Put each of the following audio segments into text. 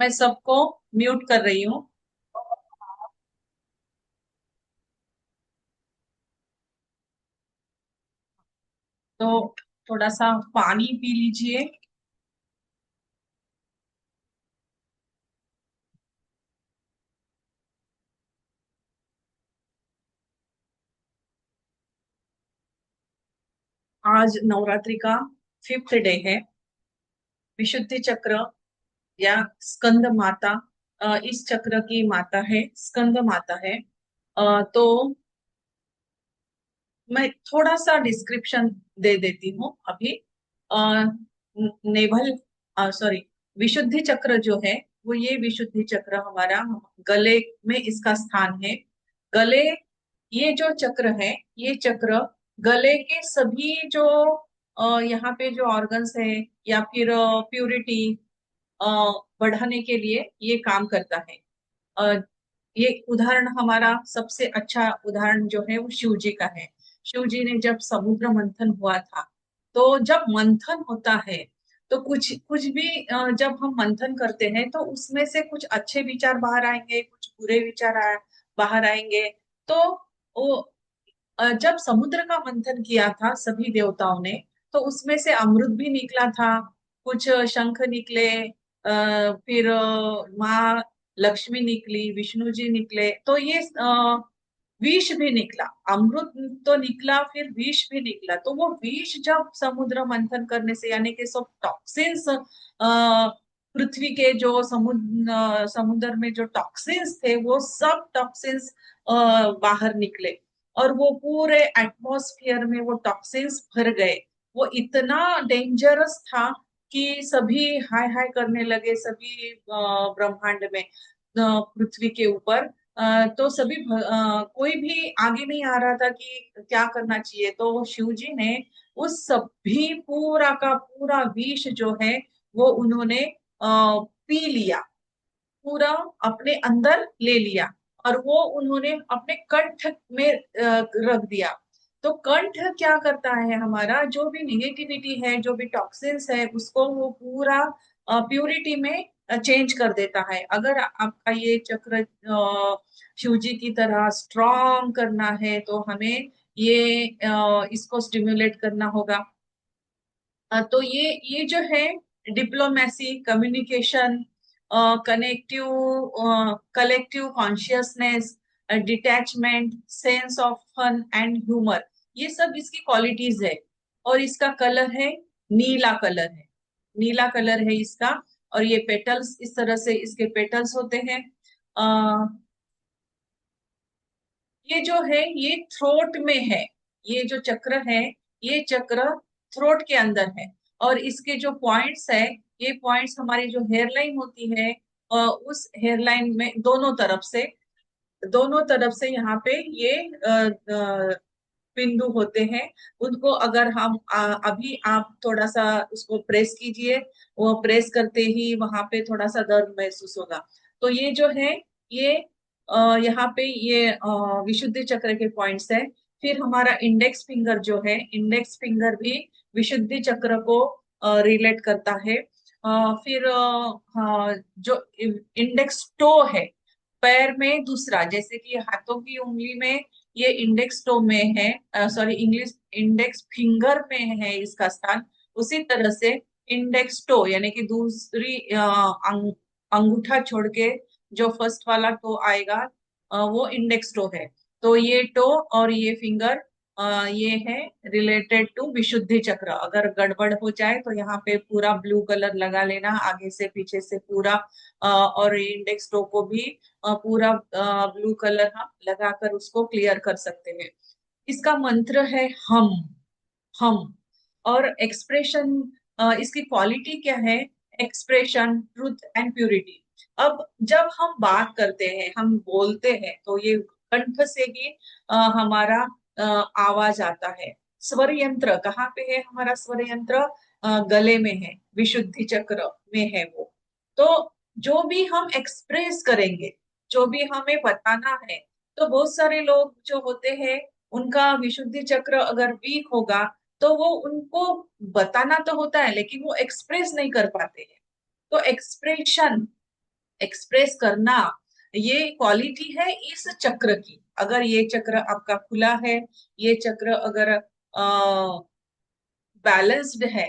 मैं सबको म्यूट कर रही हूँ। तो थोड़ा सा पानी पी लीजिए। आज नवरात्रि का 5th डे है। विशुद्धि चक्र या स्कंद माता, इस चक्र की माता है, स्कंद माता है। तो मैं थोड़ा सा डिस्क्रिप्शन दे देती हूँ अभी। आ, नेवल सॉरी, विशुद्धि चक्र जो है, वो ये विशुद्धि चक्र हमारा गले में इसका स्थान है। गले, ये जो चक्र है, ये चक्र गले के सभी जो यहाँ पे जो ऑर्गन्स है या फिर प्यूरिटी बढ़ाने के लिए ये काम करता है। अ, ये उदाहरण, हमारा सबसे अच्छा उदाहरण जो है वो शिव जी का है। शिव जी ने जब समुद्र मंथन हुआ था, तो जब मंथन होता है तो कुछ कुछ भी जब हम मंथन करते हैं तो उसमें से कुछ अच्छे विचार बाहर आएंगे, कुछ बुरे विचार बाहर आएंगे। तो वो जब समुद्र का मंथन किया था सभी देवताओं ने, तो उसमें से अमृत भी निकला था, कुछ शंख निकले, फिर माँ लक्ष्मी निकली, विष्णु जी निकले, तो ये विष भी निकला। अमृत तो निकला, फिर विष भी निकला। तो वो विष जब समुद्र मंथन करने से, यानी कि सब टॉक्सिन्स, पृथ्वी के जो समुद्र में जो टॉक्सिन्स थे, वो सब टॉक्सिन्स बाहर निकले। और वो पूरे एटमॉस्फेयर में वो टॉक्सिन्स भर गए। वो इतना डेंजरस था कि सभी हाय हाय करने लगे, सभी ब्रह्मांड में, पृथ्वी के ऊपर। तो सभी कोई भी आगे नहीं आ रहा था कि क्या करना चाहिए। तो वो शिव जी ने उस सभी पूरा का पूरा विष जो है वो उन्होंने पी लिया, पूरा अपने अंदर ले लिया, और वो उन्होंने अपने कंठ में रख दिया। तो कंठ क्या करता है, हमारा जो भी निगेटिविटी है, जो भी टॉक्सिन्स है, उसको वो पूरा प्यूरिटी में चेंज कर देता है। अगर आपका ये चक्र शिव जी की तरह स्ट्रॉन्ग करना है तो हमें ये इसको स्टिम्युलेट करना होगा। तो ये जो है, diplomacy, communication, connective, collective consciousness, detachment, sense of fun and humour, ये सब इसकी क्वालिटीज है। और इसका कलर है, नीला कलर है, नीला कलर है इसका। और ये पेटल्स, इस तरह से इसके पेटल्स होते हैं। ये जो है ये थ्रोट में है, ये जो चक्र है, ये चक्र थ्रोट के अंदर है। और इसके जो पॉइंट्स है, ये पॉइंट्स हमारी जो हेयरलाइन होती है, उस हेयरलाइन में दोनों तरफ से यहाँ पे ये बिंदु होते हैं। उनको अगर हम अभी आप थोड़ा सा उसको प्रेस कीजिए, वो प्रेस करते ही वहां पे थोड़ा सा दर्द महसूस होगा। तो ये जो है, ये यहाँ पे ये विशुद्धि चक्र के पॉइंट्स है। फिर हमारा इंडेक्स फिंगर जो है, इंडेक्स फिंगर भी विशुद्धि चक्र को रिलेट करता है। फिर हाँ, जो इंडेक्स टो है, पैर में दूसरा, जैसे कि हाथों की उंगली में ये इंडेक्स टो में है, सॉरी, इंग्लिश इंडेक्स फिंगर में है इसका स्थान। उसी तरह से इंडेक्स टो यानी कि दूसरी अंगूठा छोड़ के जो फर्स्ट वाला टो आएगा, वो इंडेक्स टो है। तो ये टो और ये फिंगर, ये है रिलेटेड टू विशुद्धि चक्र। अगर गड़बड़ हो जाए तो यहाँ पे पूरा ब्लू कलर लगा लेना, आगे से पीछे से पूरा, और इंडेक्स टो को भी पूरा ब्लू कलर हम लगाकर उसको क्लियर कर सकते हैं। इसका मंत्र है हम। और एक्सप्रेशन, इसकी क्वालिटी क्या है, एक्सप्रेशन, ट्रूथ एंड प्यूरिटी। अब जब हम बात करते हैं, हम बोलते हैं, तो ये कंठ से ही हमारा अ, आवाज आता है। स्वर यंत्र कहाँ पे है, हमारा स्वर यंत्र गले में है, विशुद्धि चक्र में है वो। तो जो भी हम एक्सप्रेस करेंगे, जो भी हमें बताना है, तो बहुत सारे लोग जो होते हैं, उनका विशुद्धि चक्र अगर वीक होगा तो वो उनको बताना तो होता है लेकिन वो एक्सप्रेस नहीं कर पाते हैं। तो एक्सप्रेशन, एक्सप्रेस करना, ये क्वालिटी है इस चक्र की। अगर ये चक्र आपका खुला है, ये चक्र अगर बैलेंस्ड है,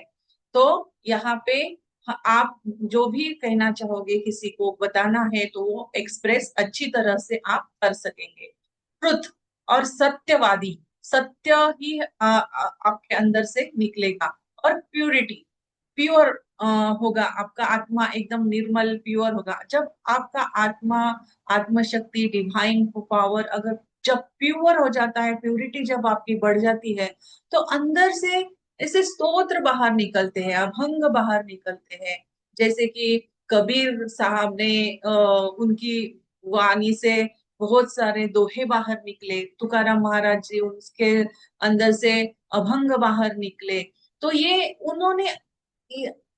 तो यहाँ पे आप जो भी कहना चाहोगे, किसी को बताना है, तो वो एक्सप्रेस अच्छी तरह से आप कर सकेंगे। ट्रुथ और सत्यवादी, सत्य ही आपके अंदर से निकलेगा। और प्यूरिटी, प्योर होगा आपका आत्मा, एकदम निर्मल प्योर होगा। जब आपका आत्मा, आत्मशक्ति, डिवाइन पावर अगर जब प्योर हो जाता है, प्यूरिटी जब आपकी बढ़ जाती है, तो अंदर से ऐसे स्तोत्र बाहर निकलते हैं, अभंग बाहर निकलते हैं। जैसे कि कबीर साहब ने उनकी वाणी से बहुत सारे दोहे बाहर निकले, तुकाराम महाराज जी, उसके अंदर से अभंग बाहर निकले। तो ये उन्होंने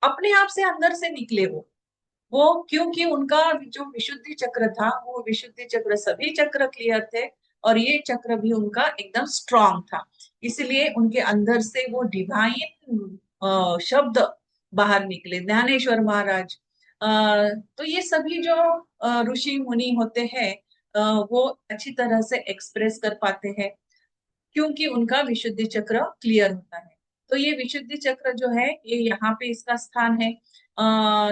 अपने आप से अंदर से निकले वो क्योंकि उनका जो विशुद्धि चक्र था, वो विशुद्धि चक्र, सभी चक्र क्लियर थे और ये चक्र भी उनका एकदम स्ट्रांग था। इसलिए उनके अंदर से वो डिवाइन शब्द बाहर निकले। ज्ञानेश्वर महाराज, अ, तो ये सभी जो ऋषि मुनि होते हैं, वो अच्छी तरह से एक्सप्रेस कर पाते हैं क्योंकि उनका विशुद्धि चक्र क्लियर होता है। तो ये विशुद्धि चक्र जो है, ये यहाँ पे इसका स्थान है।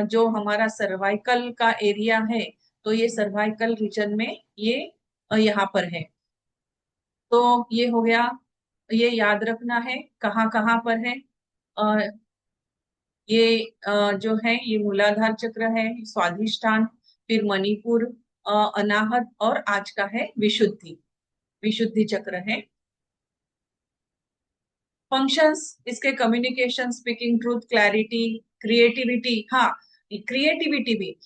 जो हमारा सर्वाइकल का एरिया है, तो ये सर्वाइकल रीजन में ये यहाँ पर है। तो ये हो गया, ये याद रखना है कहाँ कहाँ पर है। अ, ये जो है, ये मूलाधार चक्र है, स्वाधिष्ठान, फिर मणिपुर, अनाहत, और आज का है विशुद्धि, विशुद्धि चक्र है। फंक्शंस इसके communication, speaking truth, clarity, creativity. हाँ, क्रिएटिविटी भी,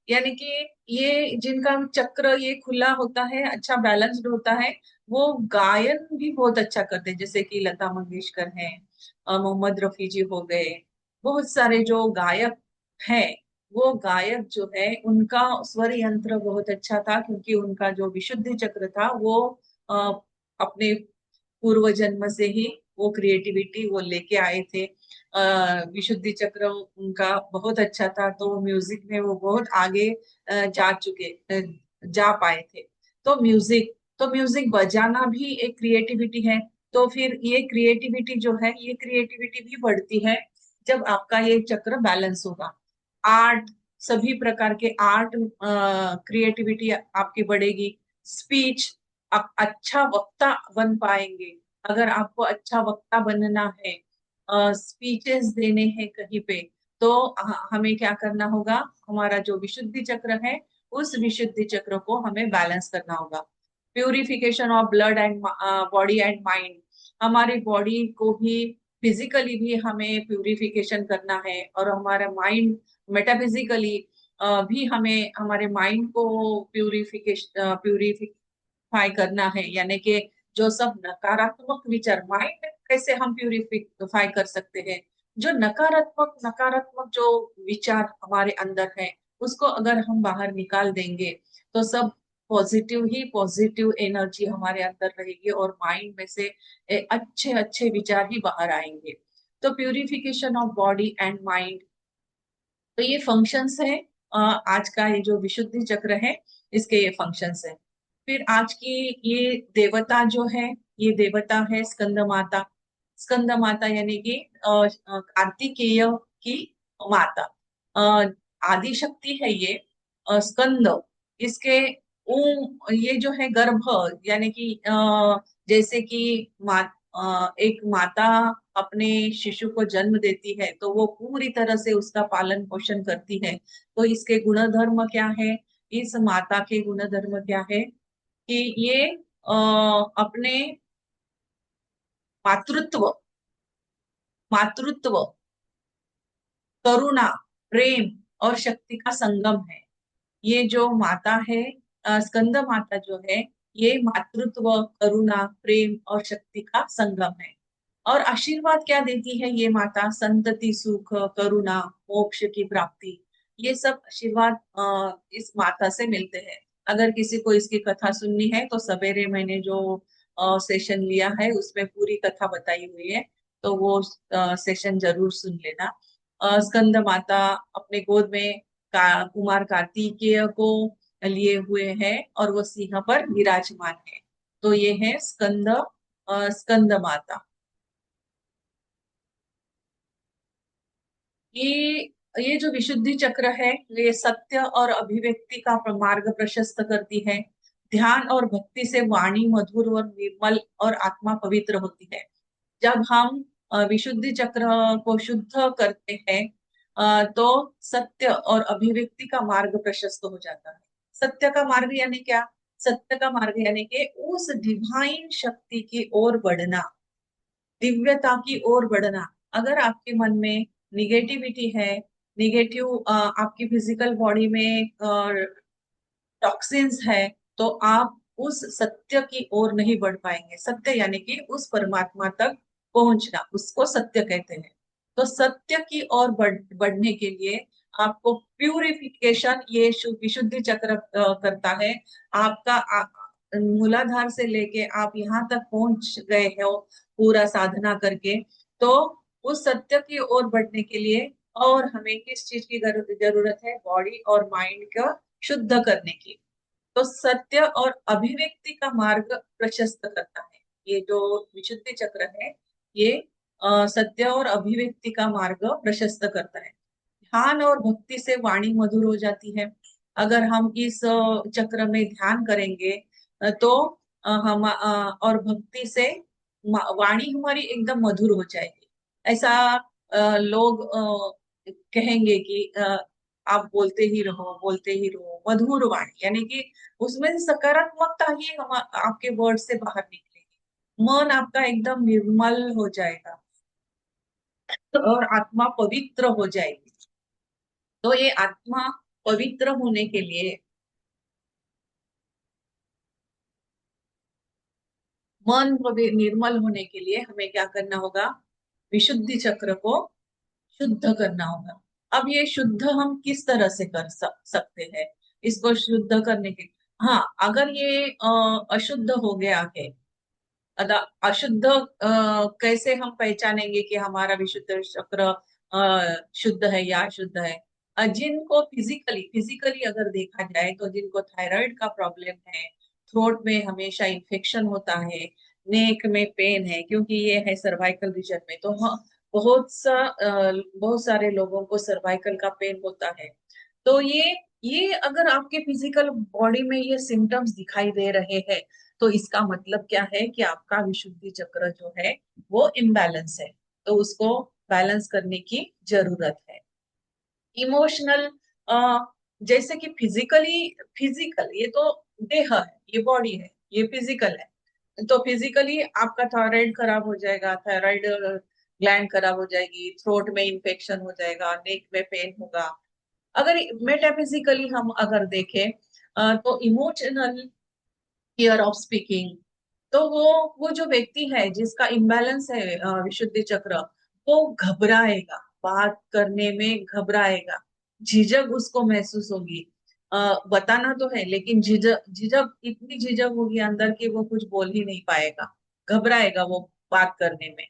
यानी कि ये जिनका चक्र ये खुला होता है, अच्छा बैलेंस्ड होता है, वो गायन भी बहुत अच्छा करते हैं। जैसे कि लता मंगेशकर हैं, मोहम्मद रफी जी हो गए, बहुत सारे जो गायक हैं, वो गायक जो है उनका स्वर यंत्र बहुत अच्छा था क्योंकि उनका जो विशुद्धि चक्र था वो अ, अपने पूर्व जन्म से ही वो क्रिएटिविटी वो लेके आए थे। विशुद्धि चक्र उनका बहुत अच्छा था, तो म्यूजिक में वो बहुत आगे जा पाए थे। तो म्यूजिक बजाना भी एक क्रिएटिविटी है। तो फिर ये क्रिएटिविटी जो है, ये क्रिएटिविटी भी बढ़ती है जब आपका ये चक्र बैलेंस होगा। आर्ट, सभी प्रकार के आर्ट, क्रिएटिविटी आपकी बढ़ेगी। स्पीच, आप अच्छा वक्ता बन पाएंगे। अगर आपको अच्छा वक्ता बनना है, स्पीचेस देने हैं कहीं पे, तो हमें क्या करना होगा, हमारा जो विशुद्धि चक्र है, उस विशुद्धि चक्र को हमें बैलेंस करना होगा। Purification of blood and body and mind, हमारी बॉडी को भी, फिजिकली भी हमें प्यूरिफिकेशन करना है, और हमारा माइंड मेटाफिजिकली भी हमें हमारे माइंड को प्यूरिफाई करना है। यानी कि जो सब नकारात्मक विचार, माइंड कैसे हम प्यूरिफाई कर सकते हैं, जो नकारात्मक नकारात्मक जो विचार हमारे अंदर है, उसको अगर हम बाहर निकाल देंगे, तो सब पॉजिटिव ही पॉजिटिव एनर्जी हमारे अंदर रहेगी और माइंड में से अच्छे अच्छे विचार ही बाहर आएंगे। तो purification of body and mind, तो ये फंक्शंस है। आज का ये जो विशुद्धि चक्र है, इसके ये फंक्शंस है। फिर आज की ये देवता जो है, ये देवता है स्कंद माता। स्कंद माता यानी कि कार्तिकेय की माता, आदि शक्ति है ये। स्कंद, इसके ये जो है गर्भ, यानी कि जैसे कि एक माता अपने शिशु को जन्म देती है, तो वो पूरी तरह से उसका पालन पोषण करती है। तो इसके गुणधर्म क्या है, इस माता के गुणधर्म क्या है, कि ये अपने मातृत्व, मातृत्व, करुणा, प्रेम और शक्ति का संगम है। ये जो माता है, स्कंद माता जो है, ये मातृत्व, करुणा, प्रेम और शक्ति का संगम है। और आशीर्वाद क्या देती है ये माता, संतति, सुख, करुणा, मोक्ष की प्राप्ति, ये सब आशीर्वाद इस माता से मिलते हैं। अगर किसी को इसकी कथा सुननी है, तो सवेरे मैंने जो सेशन लिया है, उसमें पूरी कथा बताई हुई है, तो वो सेशन जरूर सुन लेना। स्कंद माता अपने गोद में कुमार कार्तिकेय को लिए हुए हैं और वो सिंह पर विराजमान है। तो ये है स्कंद माता। ये ये जो विशुद्धि चक्र है, ये सत्य और अभिव्यक्ति का मार्ग प्रशस्त करती है। ध्यान और भक्ति से वाणी मधुर और निर्मल और आत्मा पवित्र होती है। जब हम विशुद्धि चक्र को शुद्ध करते हैं, तो सत्य और अभिव्यक्ति का मार्ग प्रशस्त हो जाता है। सत्य का मार्ग यानी क्या? सत्य का मार्ग यानी कि उस डिवाइन शक्ति की ओर बढ़ना, दिव्यता की ओर बढ़ना। अगर आपके मन में निगेटिविटी है, निगेटिव आपकी फिजिकल बॉडी में टॉक्सिन्स है, तो आप उस सत्य की ओर नहीं बढ़ पाएंगे। सत्य यानी कि उस परमात्मा तक पहुंचना, उसको सत्य कहते हैं। तो सत्य की ओर बढ़ने के लिए आपको प्यूरिफिकेशन, ये विशुद्धि चक्र करता है। आपका मूलाधार से लेके आप यहाँ तक पहुंच गए हो पूरा साधना करके, तो उस सत्य की ओर बढ़ने के लिए और हमें किस चीज की जरूरत है? बॉडी और माइंड का शुद्ध करने की। तो सत्य और अभिव्यक्ति का मार्ग प्रशस्त करता है। ये जो विशुद्धि चक्र है, ये सत्य और अभिव्यक्ति का मार्ग प्रशस्त करता है। ध्यान और भक्ति से वाणी मधुर हो जाती है। अगर हम इस चक्र में ध्यान करेंगे, तो हम और भक्ति से वाणी हमारी एकदम मधुर हो जाएगी। ऐसा लोग कहेंगे कि आप बोलते ही रहो, मधुर वाणी, यानी कि उसमें से सकारात्मकता ही हम आपके वर्ड से बाहर निकलेगी। मन आपका एकदम निर्मल हो जाएगा और आत्मा पवित्र हो जाएगी। तो ये आत्मा पवित्र होने के लिए, निर्मल होने के लिए हमें क्या करना होगा? विशुद्धि चक्र को शुद्ध करना होगा। अब ये शुद्ध हम किस तरह से कर सकते हैं इसको शुद्ध करने के? हाँ, अगर ये अशुद्ध हो गया है, अशुद्ध कैसे हम पहचानेंगे कि हमारा विशुद्ध चक्र शुद्ध है या अशुद्ध है? जिनको फिजिकली अगर देखा जाए, तो जिनको थायराइड का प्रॉब्लम है, थ्रोट में हमेशा इन्फेक्शन होता है, नेक में पेन है, क्योंकि ये है सर्वाइकल रीजन में, तो हाँ, बहुत सारे लोगों को सर्वाइकल का पेन होता है। तो ये अगर आपके फिजिकल बॉडी में ये सिम्टम्स दिखाई दे रहे हैं, तो इसका मतलब क्या है? कि आपका विशुद्धि चक्र जो है वो इम्बैलेंस है। तो उसको बैलेंस करने की जरूरत है। इमोशनल, जैसे कि फिजिकल ये तो देह है, ये बॉडी है, ये फिजिकल है। तो फिजिकली आपका थायराइड खराब हो जाएगा, थायराइड ग्लैंड खराब हो जाएगी, थ्रोट में इंफेक्शन हो जाएगा, नेक में पेन होगा। अगर मेटाफिजिकली हम अगर देखें, तो इमोशनल फियर ऑफ स्पीकिंग, तो वो जो व्यक्ति है जिसका इम्बैलेंस है विशुद्धि चक्र, वो घबराएगा, बात करने में घबराएगा, झिझक उसको महसूस होगी। बताना तो है, लेकिन झिझक झिझक इतनी झिझक होगी अंदर की, वो कुछ बोल ही नहीं पाएगा, घबराएगा वो बात करने में।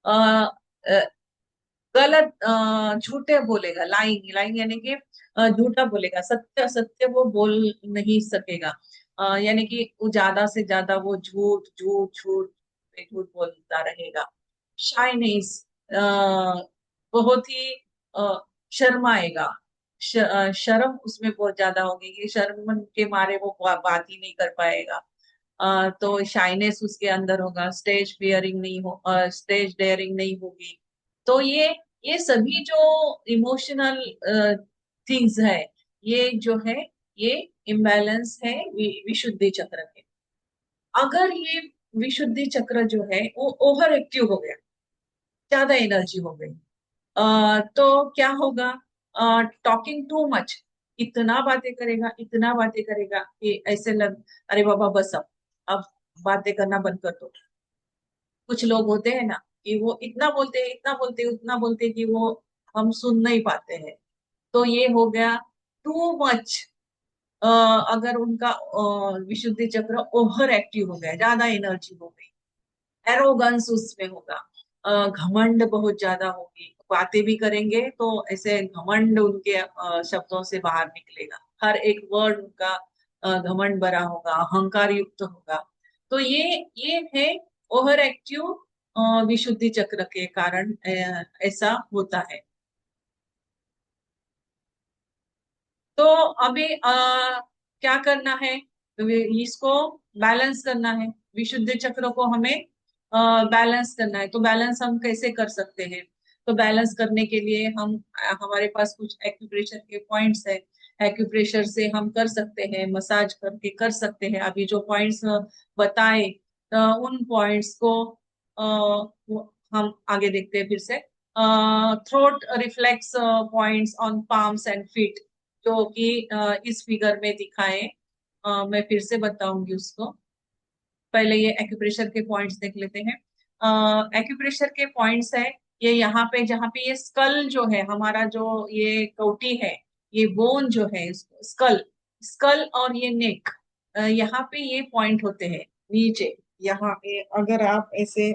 आ, गलत झूठे बोलेगा, लाइन लाइन यानी कि झूठा बोलेगा, सत्य सत्य वो बोल नहीं सकेगा। यानी कि वो ज्यादा से ज्यादा वो झूठ झूठ झूठ झूठ बोलता रहेगा। शाइनेस, बहुत ही शर्माएगा, शर्म उसमें बहुत ज्यादा होगी कि शर्म के मारे वो बात ही नहीं कर पाएगा। तो शाइनेस उसके अंदर होगा, स्टेज फियरिंग नहीं हो, स्टेज डेयरिंग नहीं होगी। तो ये सभी जो इमोशनल थिंग्स है, ये जो है, ये इम्बैलेंस है विशुद्धि चक्र के। अगर ये विशुद्धि चक्र जो है वो ओवर एक्टिव हो गया, ज्यादा एनर्जी हो गई, तो क्या होगा? टॉकिंग टू मच, इतना बातें करेगा, इतना बातें करेगा कि ऐसे लग, अरे बाबा बस अब बातें करना बंद कर दो। कुछ लोग होते हैं ना, कि वो इतना बोलते हैं, इतना बोलते हैं, उतना बोलते हैं कि वो हम सुन नहीं पाते हैं। तो ये हो गया टू मच अगर उनका विशुद्धि चक्र ओवर एक्टिव हो गया, ज्यादा एनर्जी हो गई, एरोगंस उसमें होगा, घमंड बहुत ज्यादा होगी, बातें भी करेंगे तो ऐसे घमंड उनके शब्दों से बाहर निकलेगा, हर एक वर्ड उनका घमंड भरा होगा, अहंकार युक्त होगा। तो ये है ओवर एक्टिव विशुद्धि चक्र के कारण ऐसा होता है। तो अभी क्या करना है, इसको बैलेंस करना है, विशुद्ध चक्र को हमें बैलेंस करना है। तो बैलेंस हम कैसे कर सकते हैं? तो बैलेंस करने के लिए हम हमारे पास कुछ एक्यूप्रेशर के पॉइंट्स है, एक्यूप्रेशर से हम कर सकते हैं, मसाज करके कर सकते हैं। अभी जो पॉइंट्स बताए, उन पॉइंट्स को हम आगे देखते हैं फिर से। Throat reflex points on palms and feet, जो कि इस फिगर में दिखाए, मैं फिर से बताऊंगी उसको। पहले ये एक्यूप्रेशर के पॉइंट्स देख लेते हैं। एक्यूप्रेशर के पॉइंट्स है, ये यहाँ पे, जहाँ पे ये स्कल जो है हमारा, जो ये कवटी है, ये बोन जो है, स्कल, स्कल और ये नेक, यहाँ पे ये पॉइंट होते हैं नीचे। यहाँ पे अगर आप ऐसे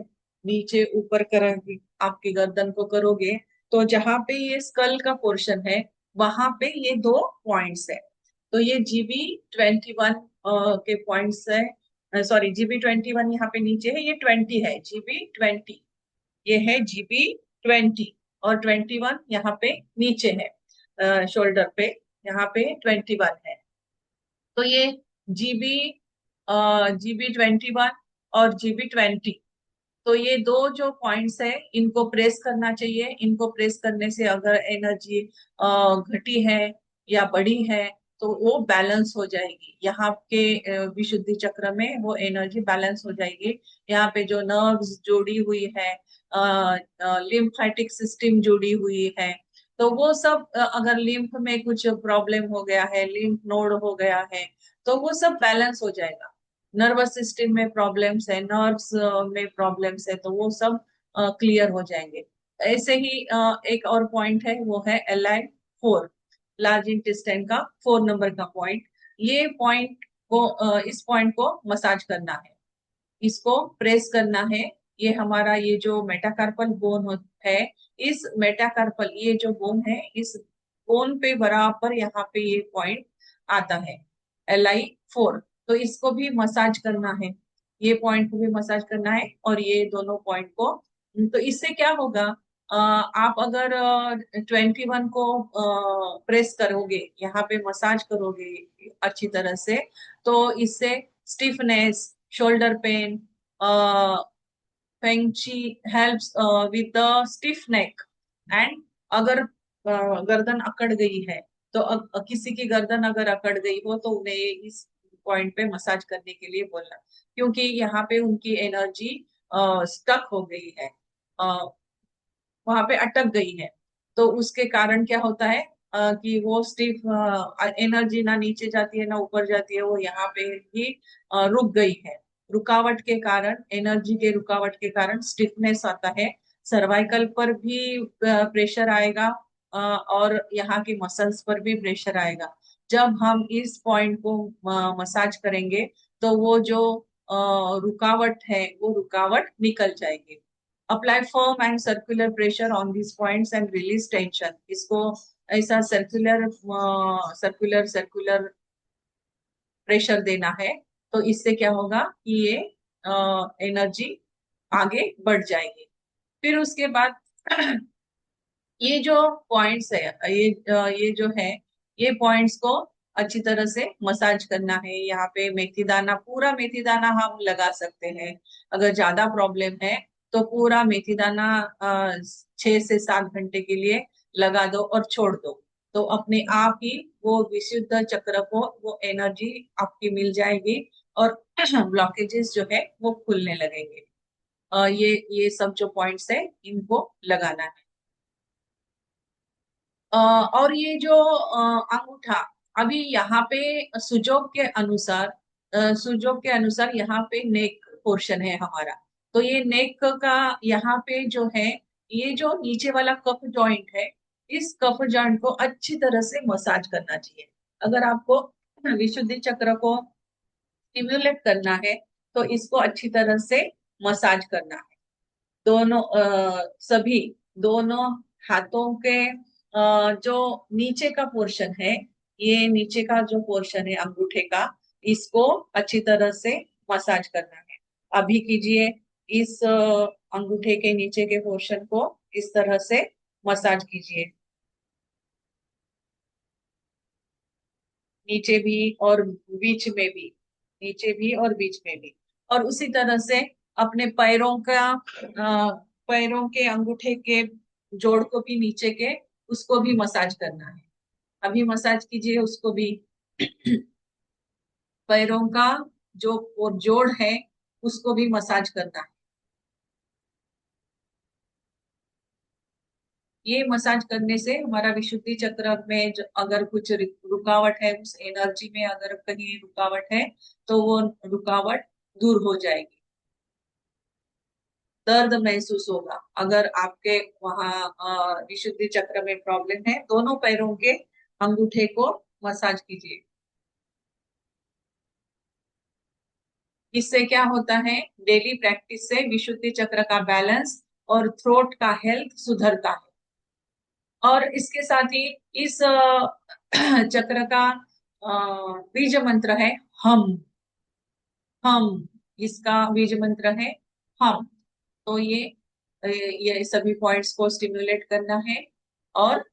नीचे ऊपर करोगे, आपकी गर्दन को करोगे, तो जहाँ पे ये स्कल का पोर्शन है, वहां पे ये दो पॉइंट्स है। तो ये GB21 के पॉइंट्स है, सॉरी GB21 यहाँ पे नीचे है, ये 20 है, GB20 ये है, GB20 और 21 यहाँ पे नीचे है, शोल्डर पे, यहाँ पे 21 है। तो ये जीबी GB21 और GB20, तो ये दो जो पॉइंट्स है, इनको प्रेस करना चाहिए। इनको प्रेस करने से अगर एनर्जी घटी है या बढ़ी है, तो वो बैलेंस हो जाएगी। यहाँ के विशुद्धि चक्र में वो एनर्जी बैलेंस हो जाएगी। यहाँ पे जो नर्व्स जुड़ी हुई है, लिम्फेटिक सिस्टम जुड़ी हुई है, तो वो सब अगर लिम्फ में कुछ प्रॉब्लम हो गया है, लिम्फ नोड हो गया है, तो वो सब बैलेंस हो जाएगा। नर्वस सिस्टम में प्रॉब्लम्स है, नर्व्स में प्रॉब्लम्स है, तो वो सब क्लियर हो जाएंगे। ऐसे ही एक और पॉइंट है, वो है LI4, लार्ज इंटेस्टाइन का 4 नंबर का पॉइंट। ये पॉइंट को इस पॉइंट को मसाज करना है, इसको प्रेस करना है। ये हमारा ये जो मेटाकार्पल बोन है, इस मेटाकार्पल, ये जो बोन है, इस बोन पे बराबर यहाँ पे ये पॉइंट आता है, LI4। तो इसको भी मसाज करना है, ये पॉइंट को भी मसाज करना है, और ये दोनों पॉइंट को। तो इससे क्या होगा, आप अगर 21 को प्रेस करोगे, यहाँ पे मसाज करोगे अच्छी तरह से, तो इससे stiffness, shoulder pain, Feng Qi helps with the stiff neck, and अगर गर्दन अकड़ गई है, तो किसी की गर्दन अगर अकड़ गई हो, तो उन्हें इस पॉइंट पे मसाज करने के लिए बोलना, क्योंकि यहाँ पे उनकी एनर्जी स्टक हो गई है, वहां पे अटक गई है। तो उसके कारण क्या होता है, कि वो स्टिफ एनर्जी ना नीचे जाती है ना ऊपर जाती है, वो यहाँ पे ही रुक गई है। रुकावट के कारण, एनर्जी के रुकावट के कारण स्टिफनेस आता है, सर्वाइकल पर भी प्रेशर आएगा, और यहाँ की मसल्स पर भी प्रेशर आएगा। जब हम इस पॉइंट को मसाज करेंगे, तो वो जो रुकावट है, वो रुकावट निकल जाएगी। Apply firm and circular pressure on this points and release tension, इसको ऐसा सर्कुलर सर्कुलर सर्कुलर प्रेशर देना है। तो इससे क्या होगा कि ये एनर्जी आगे बढ़ जाएगी। फिर उसके बाद ये जो पॉइंट्स है, ये जो है, ये पॉइंट्स को अच्छी तरह से मसाज करना है। यहाँ पे मेथी दाना, पूरा मेथी दाना हम लगा सकते हैं। अगर ज्यादा प्रॉब्लम है, तो पूरा मेथी दाना 6 से 7 घंटे के लिए लगा दो और छोड़ दो, तो अपने आप ही वो विशुद्ध चक्र को वो एनर्जी आपकी मिल जाएगी, और ब्लॉकेजेस जो है वो खुलने लगेंगे। ये सब जो पॉइंट्स है, इनको लगाना है। और ये जो अंगूठा, अभी यहाँ पे सुजोग के अनुसार यहाँ पे नेक पोर्शन है हमारा। तो ये नेक का यहाँ पे जो है, ये जो नीचे वाला कफ जॉइंट है, इस कफ जॉइंट को अच्छी तरह से मसाज करना चाहिए। अगर आपको विशुद्धि चक्र को स्टिम्युलेट करना है तो इसको अच्छी तरह से मसाज करना है। दोनों सभी दोनों हाथों के जो नीचे का पोर्शन है, ये नीचे का जो पोर्शन है अंगूठे का, इसको अच्छी तरह से मसाज करना है। अभी कीजिए, इस अंगूठे के नीचे के पोर्शन को इस तरह से मसाज कीजिए, नीचे भी और बीच में भी, नीचे भी और बीच में भी। और उसी तरह से अपने पैरों का पैरों के अंगूठे के जोड़ को भी, नीचे के उसको भी मसाज करना है। अभी मसाज कीजिए उसको भी। पैरों का जो और जोड़ है उसको भी मसाज करना है। ये मसाज करने से हमारा विशुद्धि चक्र में अगर कुछ रुकावट है, उस एनर्जी में अगर कहीं रुकावट है तो वो रुकावट दूर हो जाएगी। दर्द महसूस होगा अगर आपके वहां विशुद्धि चक्र में प्रॉब्लम है। दोनों पैरों के अंगूठे को मसाज कीजिए। इससे क्या होता है, डेली प्रैक्टिस से विशुद्धि चक्र का बैलेंस और थ्रोट का हेल्थ सुधरता है। और इसके साथ ही इस चक्र का बीज मंत्र है हम। हम, इसका बीज मंत्र है हम। तो ये सभी पॉइंट्स को स्टिम्युलेट करना है और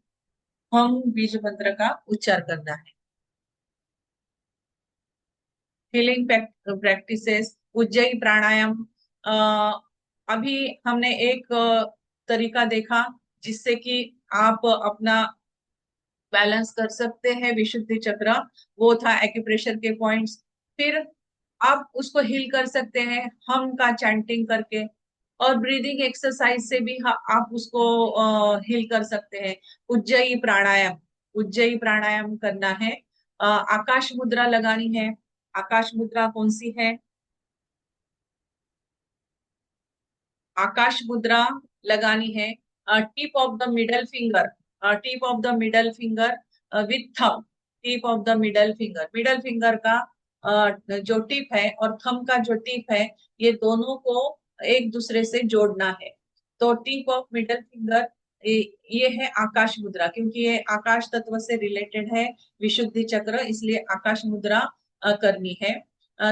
हम बीज मंत्र का उच्चार करना है। हीलिंग प्रैक्टिसेस, उज्जयी प्राणायाम। अ, अभी हमने एक तरीका देखा जिससे कि आप अपना बैलेंस कर सकते हैं विशुद्धि चक्र, वो था एक्यूप्रेशर के पॉइंट्स। फिर आप उसको हील कर सकते हैं हम का चैंटिंग करके, और ब्रीदिंग एक्सरसाइज से भी आप उसको हील कर सकते हैं। उज्जयी प्राणायाम, उज्जयी प्राणायाम करना है। आकाश मुद्रा लगानी है। आकाश मुद्रा कौन सी है? आकाश मुद्रा लगानी है। Tip of the middle finger, tip of the middle finger with thumb, tip of the middle finger, middle finger का जो टिप है और थंब का जो टिप है, ये दोनों को एक दूसरे से जोड़ना है। तो टिप ऑफ मिडल फिंगर, ये है आकाश मुद्रा, क्योंकि ये आकाश तत्व से रिलेटेड है विशुद्धि चक्र, इसलिए आकाश मुद्रा करनी है।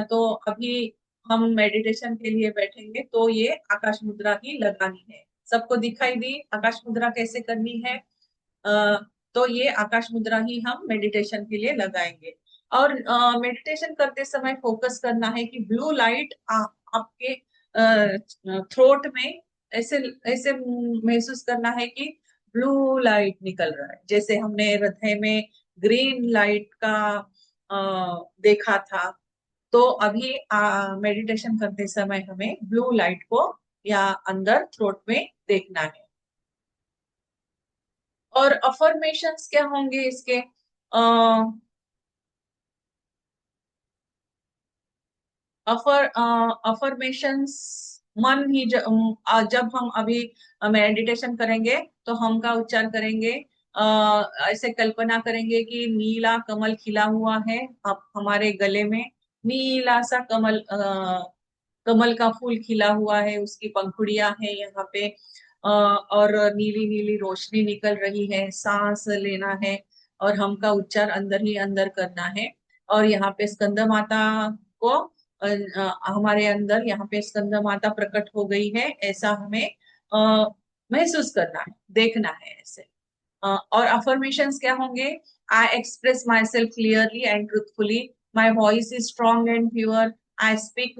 तो अभी हम मेडिटेशन के लिए बैठेंगे तो ये आकाश मुद्रा ही लगानी है। सबको दिखाई दी आकाश मुद्रा कैसे करनी है? आ, तो ये आकाश मुद्रा ही हम मेडिटेशन के लिए लगाएंगे। और मेडिटेशन करते समय फोकस करना है कि ब्लू लाइट आपके थ्रोट में ऐसे ऐसे महसूस करना है कि ब्लू लाइट निकल रहा है, जैसे हमने हृदय में ग्रीन लाइट का देखा था। तो अभी मेडिटेशन करते समय हमें ब्लू लाइट को या अंदर थ्रोट में देखना है। और अफर्मेशंस क्या होंगे इसके? अफर्मेशंस मन ही जब हम अभी मेडिटेशन करेंगे तो हम का उच्चार करेंगे। ऐसे कल्पना करेंगे कि नीला कमल खिला हुआ है अब हमारे गले में, नीला सा कमल, कमल का फूल खिला हुआ है, उसकी पंखुड़ियां हैं यहाँ पे। और नीली नीली रोशनी निकल रही है, सांस लेना है और हम का उच्चार अंदर ही अंदर करना है। और यहाँ पे स्कंद माता को हमारे अंदर यहाँ पे स्कंद माता प्रकट हो गई है, ऐसा हमें महसूस करना है, देखना है ऐसे। और अफर्मेशंस क्या होंगे? I express my self clearly and truthfully, my voice is strong and pure, I speak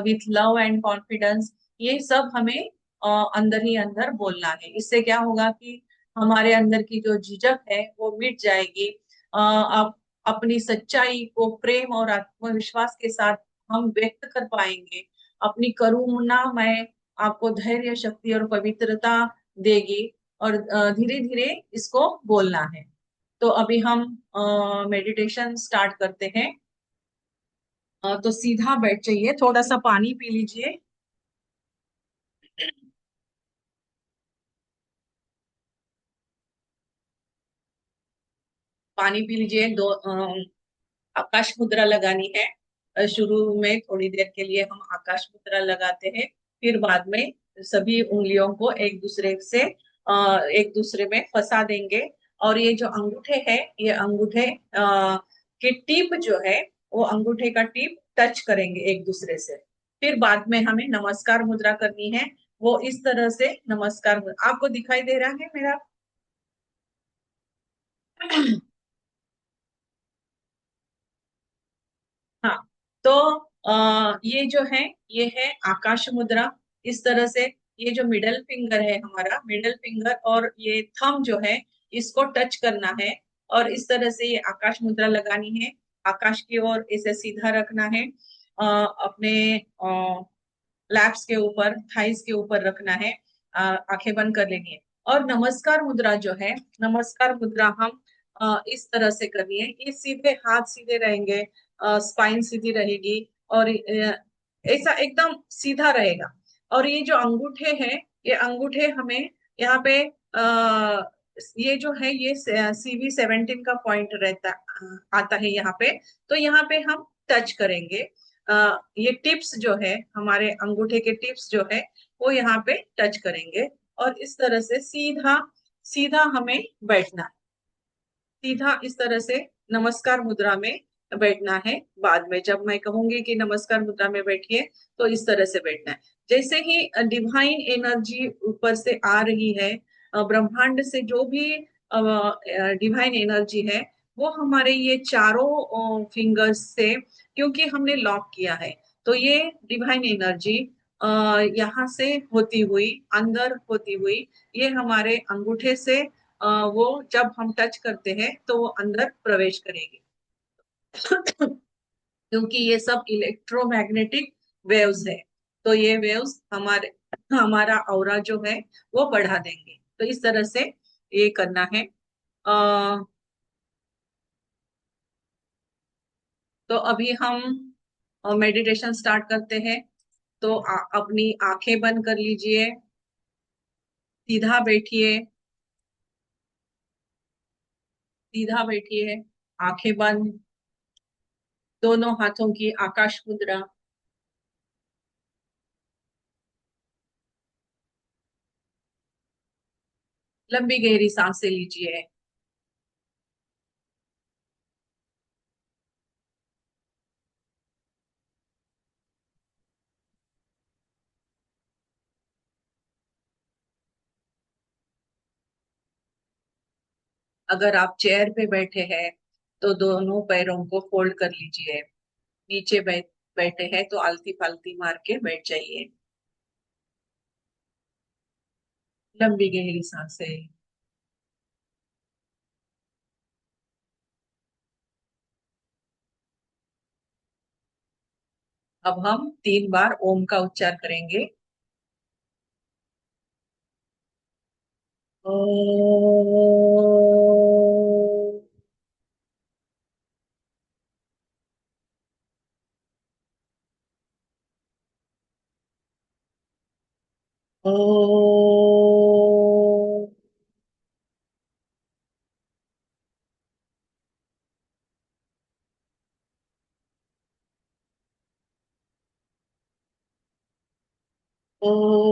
with love and confidence. ये सब हमें अंदर ही अंदर बोलना है। इससे क्या होगा कि हमारे अंदर की जो झिझक है वो मिट जाएगी। आप अपनी सच्चाई को प्रेम और आत्मविश्वास के साथ हम व्यक्त कर पाएंगे। अपनी करुणा में आपको धैर्य, शक्ति और पवित्रता देगी। और धीरे धीरे इसको बोलना है। तो अभी हम मेडिटेशन स्टार्ट करते हैं। तो सीधा बैठ जाइए, थोड़ा सा पानी पी लीजिए। पानी पी लीजिए, दो आकाश मुद्रा लगानी है। शुरू में थोड़ी देर के लिए हम आकाश मुद्रा लगाते हैं, फिर बाद में सभी उंगलियों को एक दूसरे से एक दूसरे में फंसा देंगे। और ये जो अंगूठे है, ये अंगूठे के टिप जो है, वो अंगूठे का टिप टच करेंगे एक दूसरे से। फिर बाद में हमें नमस्कार मुद्रा करनी है। वो इस तरह से नमस्कार मुद्रा, आपको दिखाई दे रहा है मेरा? हाँ। तो ये जो है, ये है आकाश मुद्रा। इस तरह से ये जो मिडल फिंगर है, हमारा मिडल फिंगर और ये थंब जो है, इसको टच करना है। और इस तरह से ये आकाश मुद्रा लगानी है। आकाश की ओर इसे सीधा रखना है। अपने लैप्स के ऊपर, थाइस के ऊपर रखना है। आंखें बंद कर लेनी है। और नमस्कार मुद्रा जो है, नमस्कार मुद्रा हम इस तरह से करनी है। ये सीधे हाथ सीधे रहेंगे, स्पाइन सीधी रहेगी, और ऐसा एकदम सीधा रहेगा। और ये जो अंगूठे हैं, ये अंगूठे हमें यहाँ पे ये जो है, ये CV17 का पॉइंट रहता आता है यहाँ पे। तो यहाँ पे हम टच करेंगे। ये टिप्स जो है, हमारे अंगूठे के टिप्स जो है, वो यहाँ पे टच करेंगे। और इस तरह से सीधा सीधा हमें बैठना है। सीधा इस तरह से नमस्कार मुद्रा में बैठना है। बाद में जब मैं कहूंगी कि नमस्कार मुद्रा में बैठिए, तो इस तरह से बैठना है। जैसे ही डिवाइन एनर्जी ऊपर से आ रही है, ब्रह्मांड से जो भी डिवाइन एनर्जी है, वो हमारे ये चारों फिंगर्स से, क्योंकि हमने लॉक किया है, तो ये डिवाइन एनर्जी यहाँ से होती हुई, अंदर होती हुई, ये हमारे अंगूठे से वो जब हम टच करते हैं तो वो अंदर प्रवेश करेगी। क्योंकि ये सब इलेक्ट्रोमैग्नेटिक वेव्स है, तो ये वेव्स हमारे हमारा ऑरा जो है, वो बढ़ा देंगे। तो इस तरह से ये करना है। अ, तो अभी हम मेडिटेशन स्टार्ट करते हैं। तो अपनी आंखें बंद कर लीजिए, सीधा बैठिए, सीधा बैठिए, आंखें बंद, दोनों हाथों की आकाश मुद्रा। लंबी गहरी सांसें लीजिए। अगर आप चेयर पे बैठे हैं, तो दोनों पैरों को फोल्ड कर लीजिए। नीचे बैठे हैं तो आलती फालती मार के बैठ जाइए। लंबी गहरी सांसें। अब हम 3 बार ओम का उच्चार करेंगे। ओम। ओम। ओम।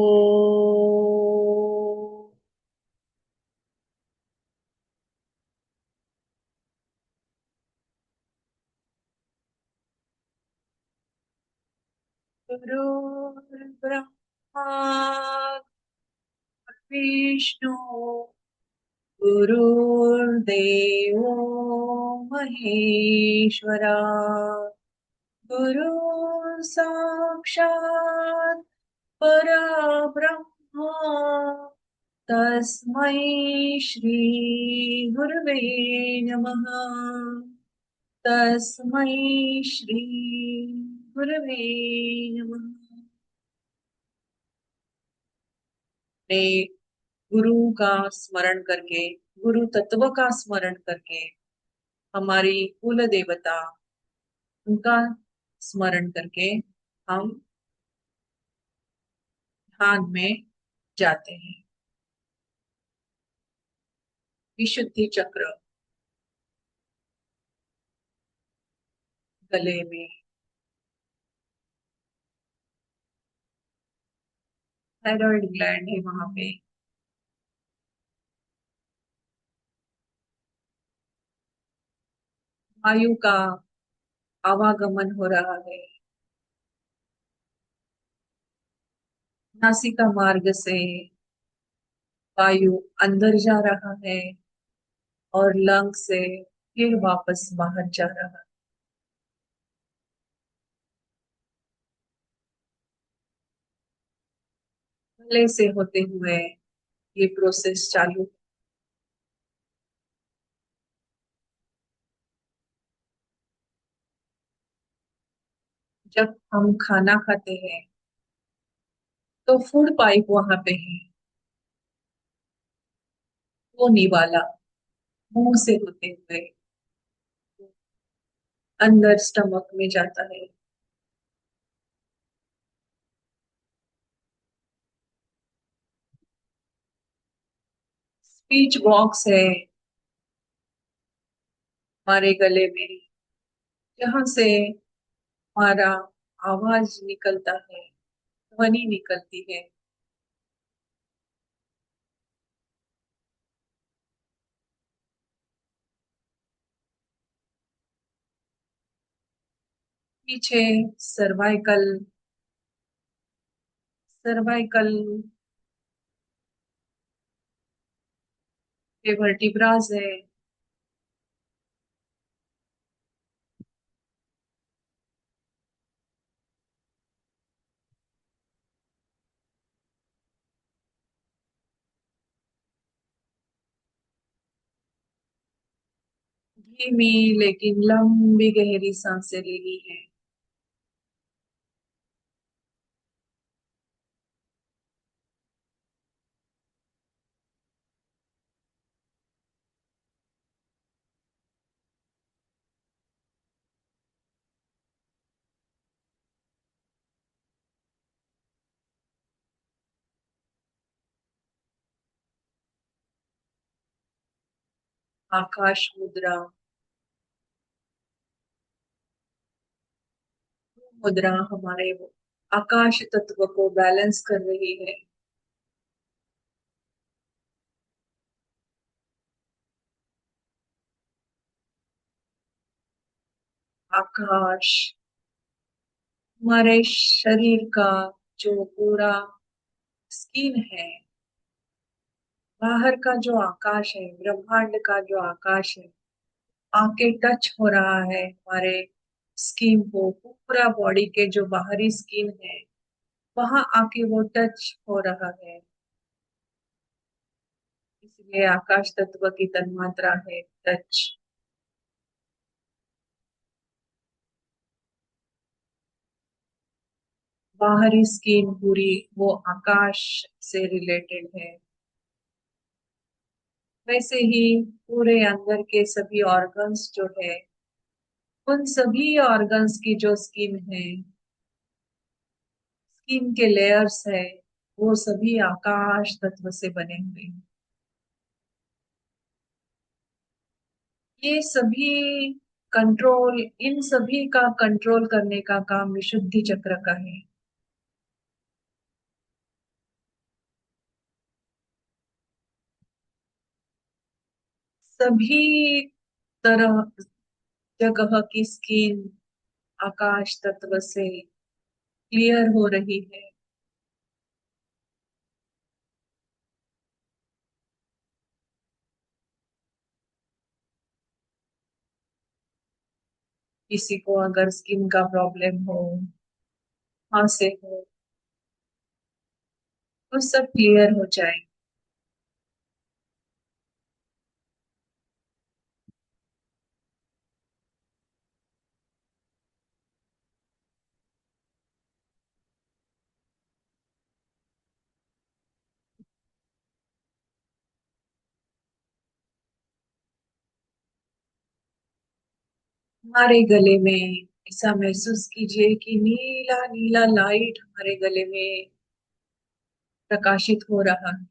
गुरुर्ब्रह्मा विष्णु, गुरुर्देवो महेश्वरा, गुरु साक्षात् परब्रह्म, तस्मै श्री गुरवे नमः। तस्मै श्री गुरवे नमः। ने गुरु का स्मरण करके, गुरु तत्व का स्मरण करके, हमारी कुल देवता, उनका स्मरण करके हम ध्यान में जाते हैं। विशुद्धि चक्र। गले में थायराइड ग्लैंड है वहां पे। वायु का आवागमन हो रहा है, नासिका मार्ग से वायु अंदर जा रहा है और लंग से फिर वापस बाहर जा रहा है। गले से होते हुए ये प्रोसेस चालू। जब हम खाना खाते हैं तो फूड पाइप वहां पे है, वो निवाला मुंह से होते हुए अंदर स्टमक में जाता है। स्पीच बॉक्स है हमारे गले में, जहां से हमारा आवाज निकलता है, ध्वनि निकलती है। पीछे सर्वाइकल, सर्वाइकल के वर्टिब्रास है। धीमी लेकिन लंबी गहरी सांसें लेनी है। आकाश मुद्रा, मुद्रा हमारे आकाश तत्व को बैलेंस कर रही है। आकाश हमारे शरीर का जो पूरा स्किन है, बाहर का जो आकाश है, ब्रह्मांड का जो आकाश है, आके टच हो रहा है हमारे स्किन को, पूरा बॉडी के जो बाहरी स्किन है वहां आके वो टच हो रहा है। इसलिए आकाश तत्व की तन्मात्रा है टच। बाहरी स्किन पूरी वो आकाश से रिलेटेड है। वैसे ही पूरे अंदर के सभी ऑर्गन्स जो है, उन सभी ऑर्गन्स की जो स्किन है, स्किन के लेयर्स है, वो सभी आकाश तत्व से बने हुए हैं। ये सभी कंट्रोल, इन सभी का कंट्रोल करने का काम विशुद्धि चक्र का है। सभी तरह जगह की स्किन आकाश तत्व से क्लियर हो रही है। किसी को अगर स्किन का प्रॉब्लम हो, वहां से हो, तो सब क्लियर हो जाए। हमारे गले में ऐसा महसूस कीजिए कि नीला नीला लाइट हमारे गले में प्रकाशित हो रहा है।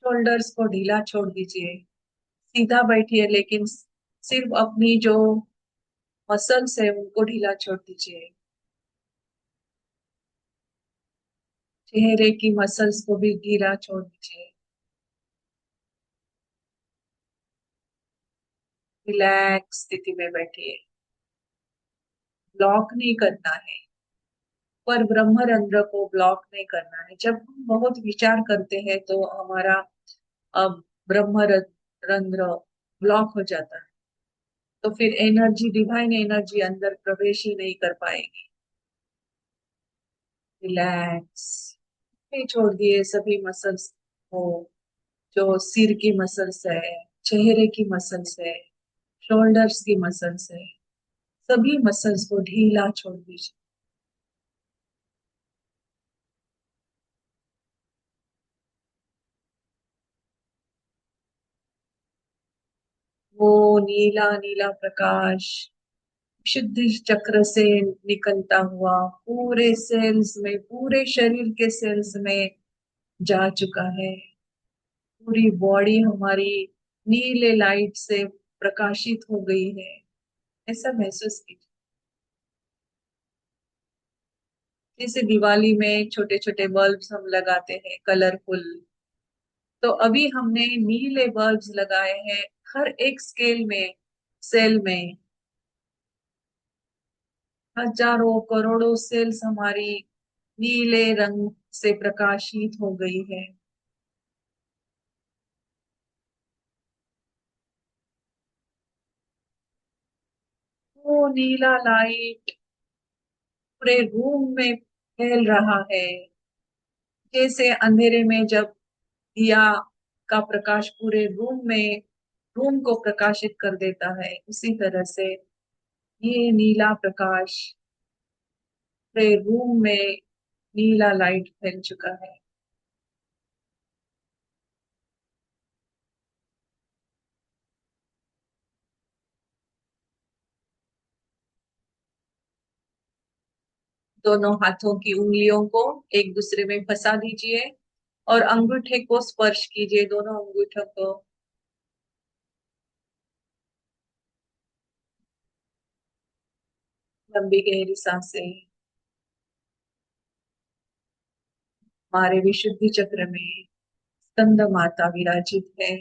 शोल्डर्स को ढीला छोड़ दीजिए। सीधा बैठिए, लेकिन सिर्फ अपनी जो मसल्स है उनको ढीला छोड़ दीजिए। चेहरे की मसल्स को भी ढीला छोड़ दीजिए। रिलैक्स स्थिति में बैठिए। ब्लॉक नहीं करना है, पर ब्रह्मरंध्र को ब्लॉक नहीं करना है। जब हम बहुत विचार करते हैं तो हमारा अब ब्रह्मरंध्र ब्लॉक हो जाता है, तो फिर एनर्जी, डिवाइन एनर्जी अंदर प्रवेश ही नहीं कर पाएगी। रिलैक्स। नहीं, छोड़ दिए सभी मसल्स को, जो सिर की मसल्स है, चेहरे की मसल्स है, शोल्डर्स की मसल्स है, सभी मसल्स को ढीला छोड़ दीजिए। वो नीला नीला प्रकाश शुद्ध चक्र से निकलता हुआ पूरे सेल्स में, पूरे शरीर के सेल्स में जा चुका है। पूरी बॉडी हमारी नीले लाइट से प्रकाशित हो गई है, ऐसा महसूस कीजिए। जैसे दिवाली में छोटे छोटे बल्ब्स हम लगाते हैं कलरफुल, तो अभी हमने नीले बल्ब्स लगाए हैं हर एक स्केल में, सेल में। हजारों करोड़ों सेल्स हमारी नीले रंग से प्रकाशित हो गई है। वो नीला लाइट पूरे रूम में फैल रहा है। जैसे अंधेरे में जब दिया का प्रकाश पूरे रूम को प्रकाशित कर देता है, उसी तरह से ये नीला प्रकाश पूरे रूम में नीला लाइट फैल चुका है। दोनों हाथों की उंगलियों को एक दूसरे में फंसा दीजिए और अंगूठे को स्पर्श कीजिए, दोनों अंगूठों को। लंबी गहरी सांसें। हमारे विशुद्धि चक्र में स्कंद माता विराजित है।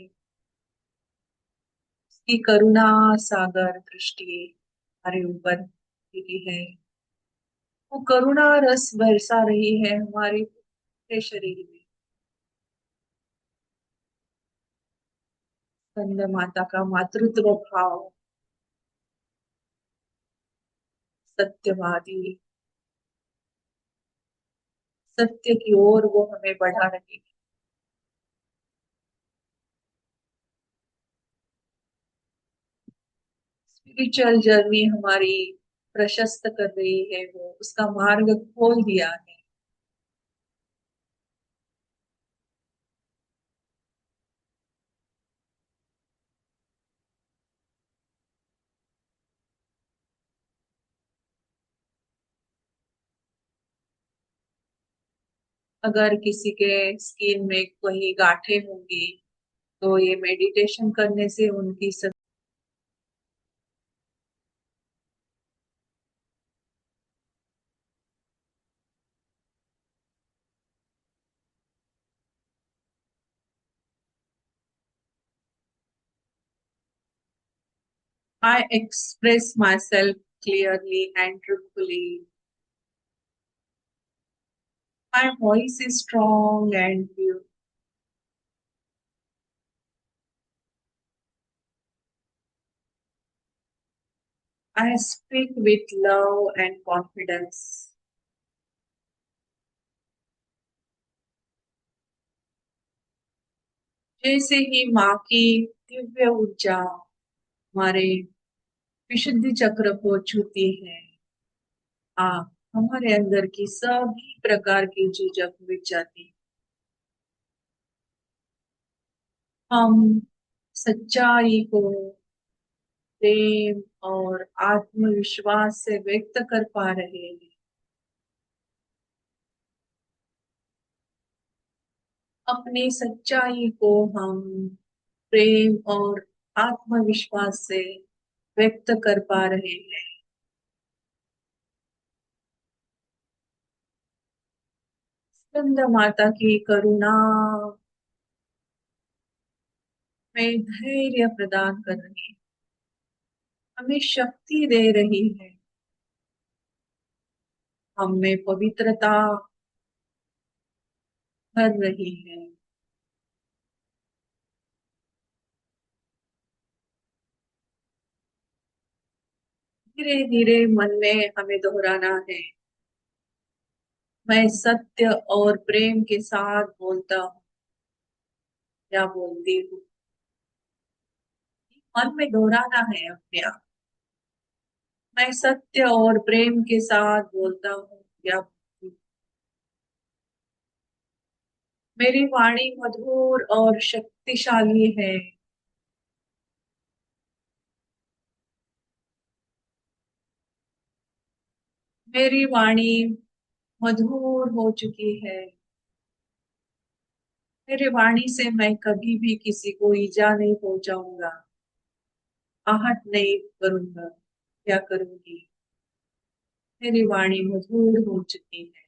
उसकी करुणा सागर दृष्टि हमारे ऊपर गिरी है। वो करुणा रस बरसा रही है हमारे पूरे शरीर में। स्कंद माता का मातृत्व भाव, सत्यवादी, सत्य की ओर वो हमें बढ़ा रही है। स्पिरिचुअल जर्नी हमारी प्रशस्त कर रही है, वो उसका मार्ग खोल दिया है। अगर किसी के स्किन में कोई गांठें होंगी, तो ये मेडिटेशन करने से उनकी I express myself clearly and truthfully. My voice is strong and pure. I speak with love and confidence. जैसे ही माँ की दिव्य ऊर्जा हमारे विशुद्धि चक्र को छूती है, आप हमारे अंदर की सभी प्रकार की झिझक मिट जाती। हम सच्चाई को प्रेम और आत्मविश्वास से व्यक्त कर पा रहे हैं। अपनी सच्चाई को हम प्रेम और आत्मविश्वास से व्यक्त कर पा रहे हैं। स्कंद माता की करुणा में धैर्य प्रदान कर रही है, हमें शक्ति दे रही है, हम में पवित्रता भर रही है। धीरे धीरे मन में हमें दोहराना है, मैं सत्य और प्रेम के साथ बोलता हूँ या बोलती हूँ। मन में दोहराना है अपने आप, मैं सत्य और प्रेम के साथ बोलता हूँ या बोलती हूँ। मेरी वाणी मधुर और शक्तिशाली है। मेरी वाणी मधुर हो चुकी है। मेरी वाणी से मैं कभी भी किसी को ईजा नहीं पहुंचाऊंगा, आहट नहीं करूंगा या करूंगी। मेरी वाणी मधुर हो चुकी है,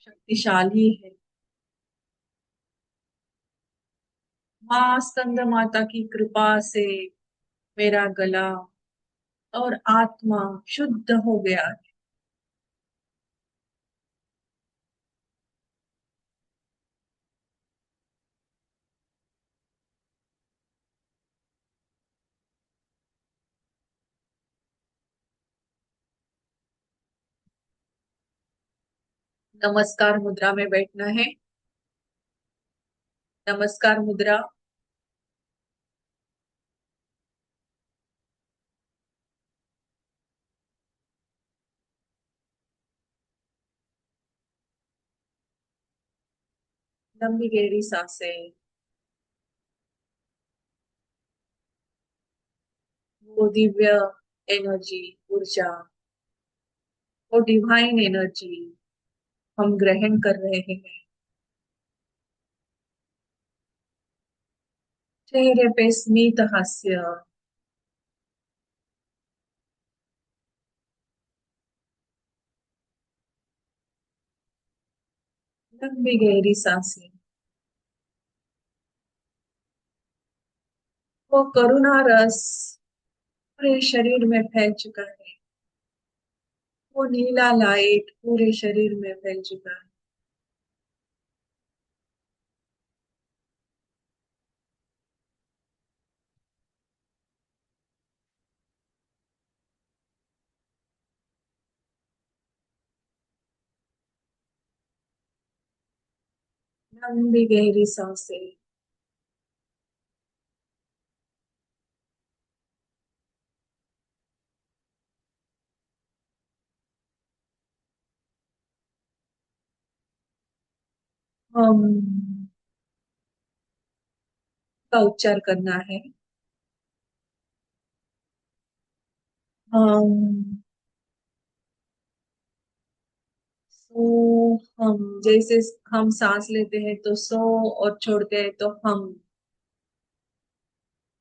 शक्तिशाली है। माँ स्कंद माता की कृपा से मेरा गला और आत्मा शुद्ध हो गया है। नमस्कार मुद्रा में बैठना है। नमस्कार मुद्रा। लंबी गहरी सांसें। वो दिव्य एनर्जी, ऊर्जा, वो डिवाइन एनर्जी हम ग्रहण कर रहे हैं। चेहरे पे स्मित हास्य। लंबी गहरी सांसें। वो करुणा रस पूरे शरीर में फैल चुका है। वो नीला लाइट पूरे शरीर में फैल चुका है। लंबी गहरी सांसें। हम का उच्चार करना है। हम। सो हम। जैसे हम सांस लेते हैं तो सो और छोड़ते हैं तो हम।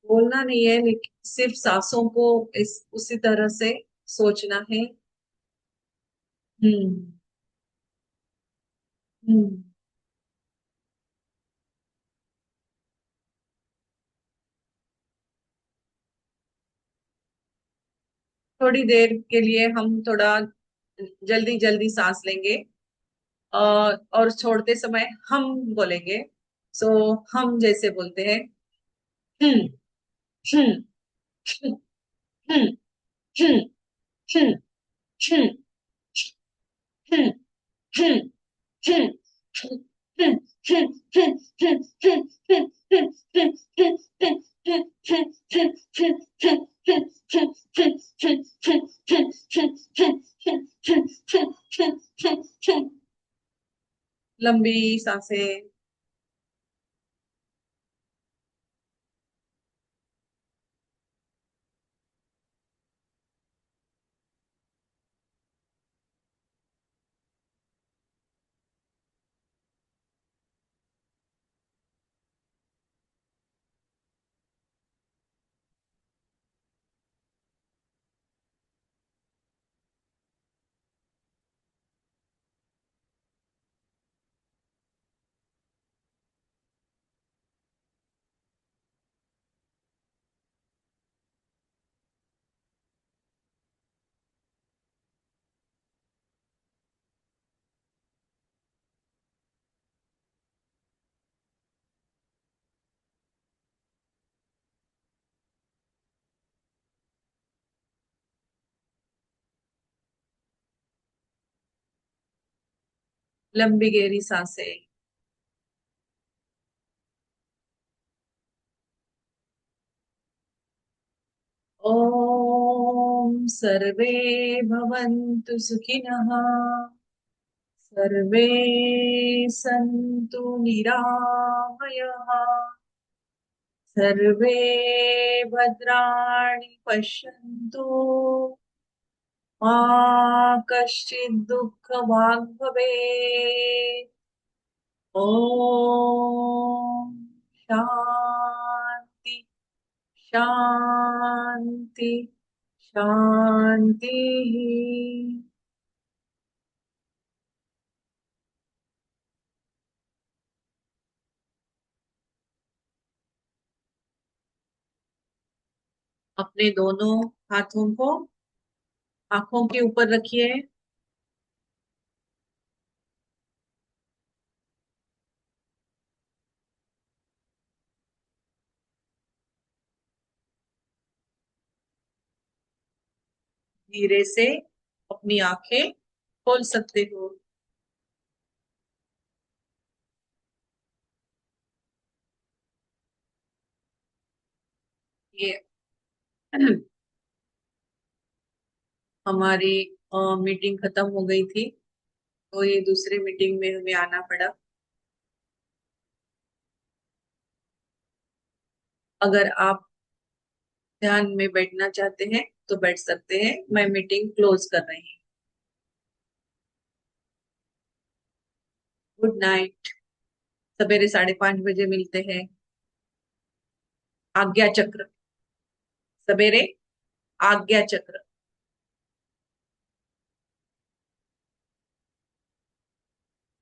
बोलना नहीं है, लेकिन सिर्फ सांसों को इस उसी तरह से सोचना है। हम्म। हम्म। थोड़ी देर के लिए हम थोड़ा जल्दी जल्दी सांस लेंगे, और छोड़ते समय हम बोलेंगे। सो हम जैसे बोलते हैं। हम्म। हम्म। हम्म। हम्म। हम्म। हम्म। हम्म। हम्म। हम्म। लंबी सांसें। लंबी गहरी सांसें। ओम सर्वे भवन्तु सुखिनः, सर्वे सन्तु निरामयाः, सर्वे भद्राणि पश्यन्तु, मा कश्चित् दुःखभाग् भवेत्। ओम शांति शांति शांति। अपने दोनों हाथों को आंखों के ऊपर रखिए। धीरे से अपनी आंखें खोल सकते हो। ये हमारी मीटिंग खत्म हो गई थी, तो ये दूसरी मीटिंग में हमें आना पड़ा। अगर आप ध्यान में बैठना चाहते हैं तो बैठ सकते हैं। मैं मीटिंग क्लोज कर रही हूँ। Good night. सवेरे 5:30 बजे मिलते हैं। आज्ञा चक्र। सवेरे आज्ञा चक्र।